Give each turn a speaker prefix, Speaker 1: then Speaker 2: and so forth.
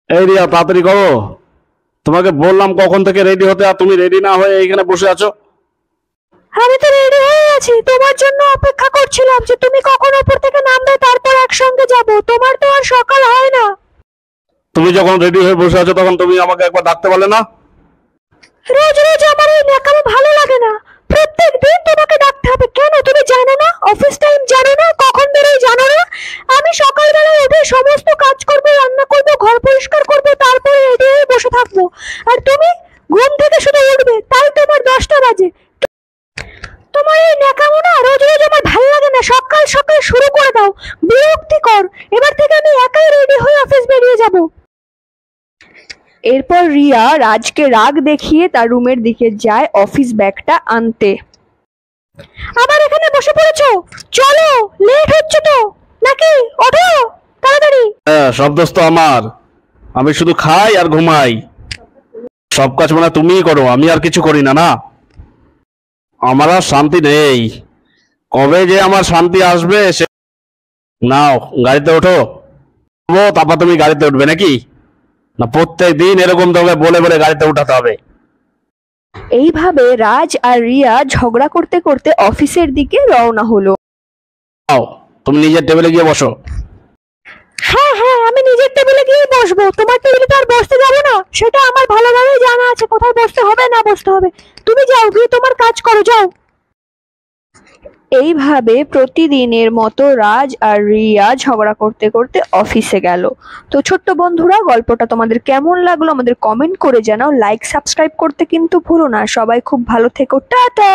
Speaker 1: এই রিয়া, তাড়াতাড়ি করো। তোমাকে বললাম কখন থেকে রেডি হতে, আর তুমি রেডি না হয়ে এইখানে বসে আছো।
Speaker 2: আমি তো রেডি হয়ে আছি, তোমার জন্য অপেক্ষা করছিলাম যে তুমি কখন উপর থেকে নামবে, তারপর একসঙ্গে যাব। তোমার তো আর সকাল হয় না।
Speaker 1: তুমি যখন রেডি হয়ে বসে আছো তখন তুমি আমাকে একবার ডাকতে পারলে না?
Speaker 2: রোজ রোজ আমার এই ন্যাকামো ভালো লাগে না। প্রত্যেক দিন তোমাকে ডাকতে হবে কেন? তুমি জানো না অফিস টাইম, জানো না কখন বেরোই, জানো না? আমি সকালবেলায় উঠে সমস্ত কাজ করবো, রান্না করবো, ঘর পরিষ্কার করবো, তারপরে রেডি হয়ে বসে থাকবো। আর তুমি ঘুম থেকে শুধু উঠবে, তাই তোমার 10টা বাজে। তোমার এই ন্যাকামো না রোজ রোজ আমার ভালো লাগে না। সকাল সকাল শুরু করে দাও, বিরক্তিকর। এবার থেকে আমি একাই রেডি হয়ে অফিস বেরিয়ে যাব। এরপর রিয়া রাজকে রাগ দেখিয়ে তার রুমের দিকে যায় অফিস ব্যাগটা আনতে। আবার এখানে বসে পড়েছো? চলো, লেট হচ্ছে তো নাকি? ওঠো তাড়াতাড়ি।
Speaker 1: হ্যাঁ, সব দোষ তো আমার। আমি শুধু খাই আর ঘুমাই। সব কাজ মানে তুমিই করো, আমি আর কিছু করি না। না, আমার আর শান্তি নেই। কবে যে আমার শান্তি আসবে সে। নাও, গাড়িতে ওঠো। তারপর তুমি গাড়িতে উঠবে নাকি? না প্রত্যেক দিন এরকম তোমাকে বলে বলে গাড়িতে উঠাতে হবে?
Speaker 2: এইভাবে রাজ আর রিয়া ঝগড়া করতে করতে অফিসের দিকে রওনা হলো।
Speaker 1: নাও, তুমি নিজের টেবিলে গিয়ে বসো।
Speaker 2: হ্যাঁ হ্যাঁ, আমি নিজের টেবিলে গিয়ে বসবো। তোমার টেবিলে তো আর বসতে যাবো না, সেটা আমার ভালোভাবেই জানা আছে কোথায় বসতে হবে না বসতে হবে। তুমি যাও, গিয়ে তোমার কাজ করো, যাও। এইভাবে প্রতিদিনের মতো রাজ আর রিয়া ঝগড়া করতে করতে অফিসে গেল। তো ছোট্ট বন্ধুরা, গল্পটা তোমাদের কেমন লাগলো আমাদের কমেন্ট করে জানাও। লাইক সাবস্ক্রাইব করতে কিন্তু ভুলো না। সবাই খুব ভালো থেকো, টাটা।